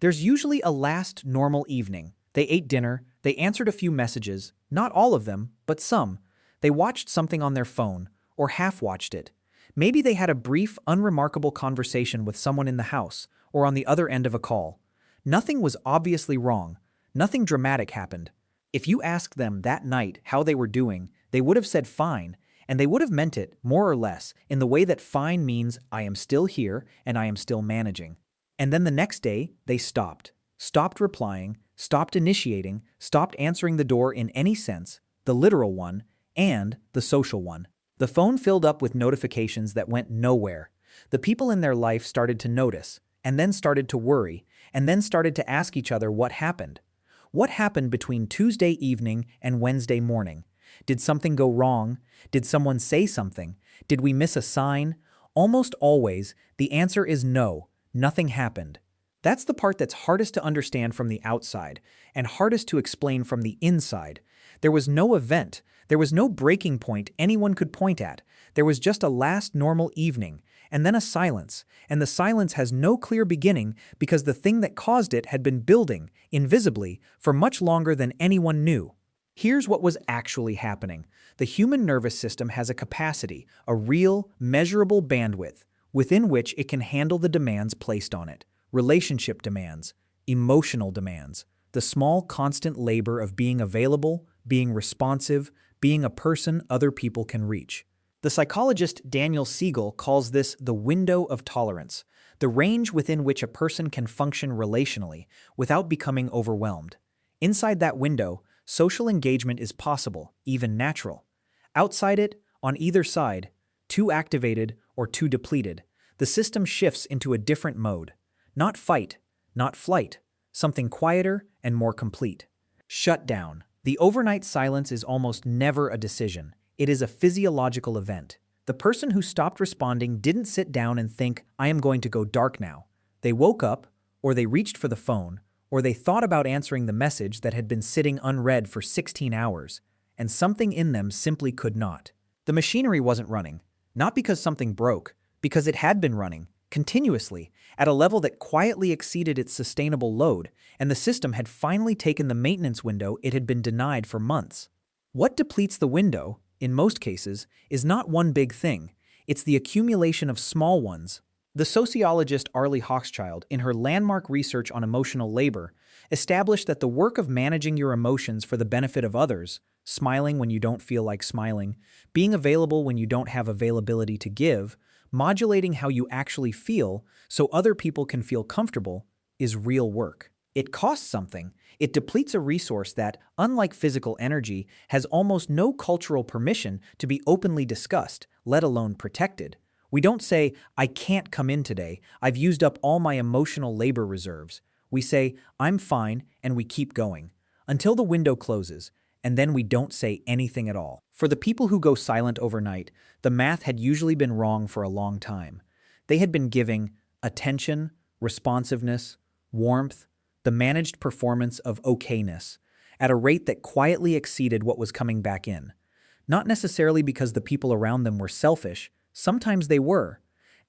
There's usually a last normal evening. They ate dinner, they answered a few messages, not all of them, but some. They watched something on their phone, or half-watched it. Maybe they had a brief, unremarkable conversation with someone in the house, or on the other end of a call. Nothing was obviously wrong. Nothing dramatic happened. If you asked them that night how they were doing, they would have said fine, and they would have meant it, more or less, in the way that fine means I am still here and I am still managing. And then the next day, they stopped. Stopped replying, stopped initiating, stopped answering the door in any sense, the literal one, and the social one. The phone filled up with notifications that went nowhere. The people in their life started to notice, and then started to worry, and then started to ask each other what happened. What happened between Tuesday evening and Wednesday morning? Did something go wrong? Did someone say something? Did we miss a sign? Almost always, the answer is no, nothing happened. That's the part that's hardest to understand from the outside, and hardest to explain from the inside. There was no event. There was no breaking point anyone could point at. There was just a last normal evening, and then a silence, and the silence has no clear beginning because the thing that caused it had been building, invisibly, for much longer than anyone knew. Here's what was actually happening. The human nervous system has a capacity, a real, measurable bandwidth, within which it can handle the demands placed on it. Relationship demands, emotional demands, the small constant labor of being available, being responsive, being a person other people can reach. The psychologist Daniel Siegel calls this the window of tolerance, the range within which a person can function relationally without becoming overwhelmed. Inside that window, social engagement is possible, even natural. Outside it, on either side, too activated or too depleted, the system shifts into a different mode. Not fight, not flight, something quieter and more complete. Shutdown. The overnight silence is almost never a decision. It is a physiological event. The person who stopped responding didn't sit down and think, I am going to go dark now. They woke up, or they reached for the phone, or they thought about answering the message that had been sitting unread for 16 hours, and something in them simply could not. The machinery wasn't running, not because something broke, because it had been running, continuously, at a level that quietly exceeded its sustainable load, and the system had finally taken the maintenance window it had been denied for months. What depletes the window, in most cases, is not one big thing. It's the accumulation of small ones. The sociologist Arlie Hochschild, in her landmark research on emotional labor, established that the work of managing your emotions for the benefit of others, smiling when you don't feel like smiling, being available when you don't have availability to give, modulating how you actually feel so other people can feel comfortable, is real work. It costs something. It depletes a resource that, unlike physical energy, has almost no cultural permission to be openly discussed, let alone protected. We don't say, I can't come in today, I've used up all my emotional labor reserves. We say, I'm fine, and we keep going. Until the window closes, and then we don't say anything at all. For the people who go silent overnight, the math had usually been wrong for a long time. They had been giving attention, responsiveness, warmth, the managed performance of okayness, at a rate that quietly exceeded what was coming back in. Not necessarily because the people around them were selfish, sometimes they were.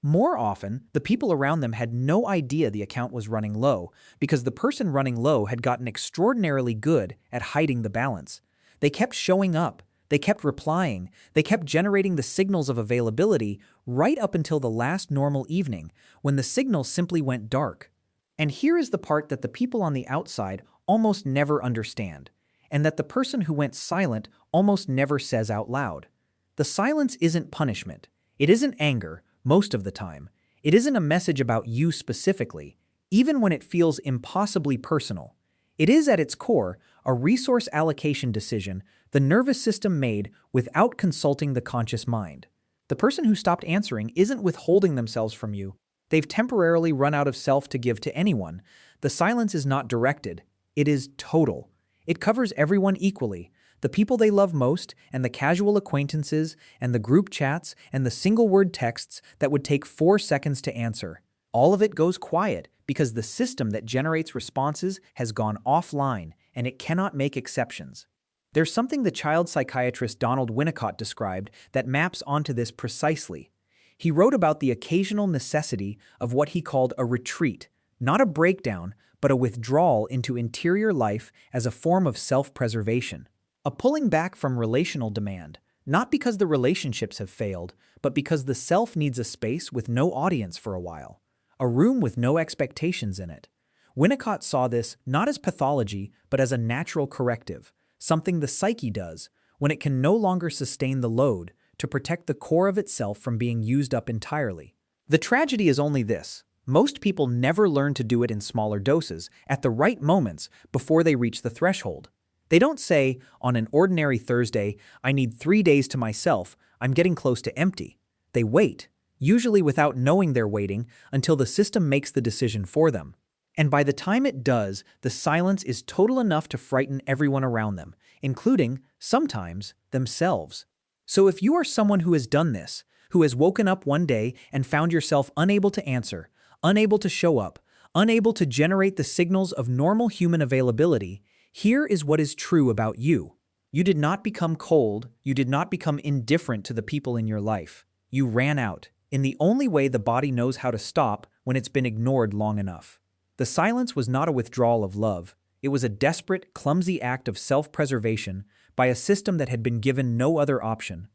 More often, the people around them had no idea the account was running low because the person running low had gotten extraordinarily good at hiding the balance. They kept showing up, they kept replying, they kept generating the signals of availability right up until the last normal evening, when the signal simply went dark. And here is the part that the people on the outside almost never understand, and that the person who went silent almost never says out loud. The silence isn't punishment. It isn't anger, most of the time. It isn't a message about you specifically, even when it feels impossibly personal. It is, at its core, a resource allocation decision the nervous system made without consulting the conscious mind. The person who stopped answering isn't withholding themselves from you. They've temporarily run out of self to give to anyone. The silence is not directed. It is total. It covers everyone equally. The people they love most, and the casual acquaintances, and the group chats, and the single-word texts that would take 4 seconds to answer. All of it goes quiet because the system that generates responses has gone offline, and it cannot make exceptions. There's something the child psychiatrist Donald Winnicott described that maps onto this precisely. He wrote about the occasional necessity of what he called a retreat, not a breakdown, but a withdrawal into interior life as a form of self-preservation. A pulling back from relational demand, not because the relationships have failed, but because the self needs a space with no audience for a while, a room with no expectations in it. Winnicott saw this not as pathology, but as a natural corrective, something the psyche does when it can no longer sustain the load to protect the core of itself from being used up entirely. The tragedy is only this: most people never learn to do it in smaller doses, at the right moments, before they reach the threshold. They don't say, on an ordinary Thursday, I need 3 days to myself, I'm getting close to empty. They wait, usually without knowing they're waiting, until the system makes the decision for them. And by the time it does, the silence is total enough to frighten everyone around them, including, sometimes, themselves. So if you are someone who has done this, who has woken up one day and found yourself unable to answer, unable to show up, unable to generate the signals of normal human availability, here is what is true about you. You did not become cold, you did not become indifferent to the people in your life. You ran out, in the only way the body knows how to stop when it's been ignored long enough. The silence was not a withdrawal of love, it was a desperate, clumsy act of self-preservation by a system that had been given no other option.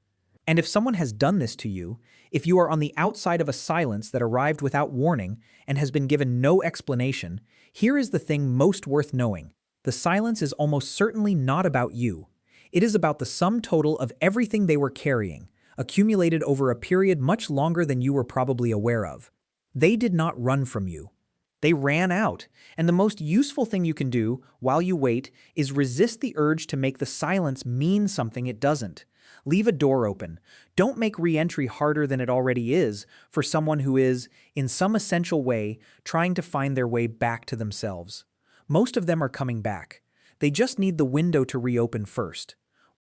And if someone has done this to you, if you are on the outside of a silence that arrived without warning and has been given no explanation, here is the thing most worth knowing. The silence is almost certainly not about you. It is about the sum total of everything they were carrying, accumulated over a period much longer than you were probably aware of. They did not run from you. They ran out, and the most useful thing you can do while you wait is resist the urge to make the silence mean something it doesn't. Leave a door open. Don't make re-entry harder than it already is for someone who is, in some essential way, trying to find their way back to themselves. Most of them are coming back. They just need the window to reopen first.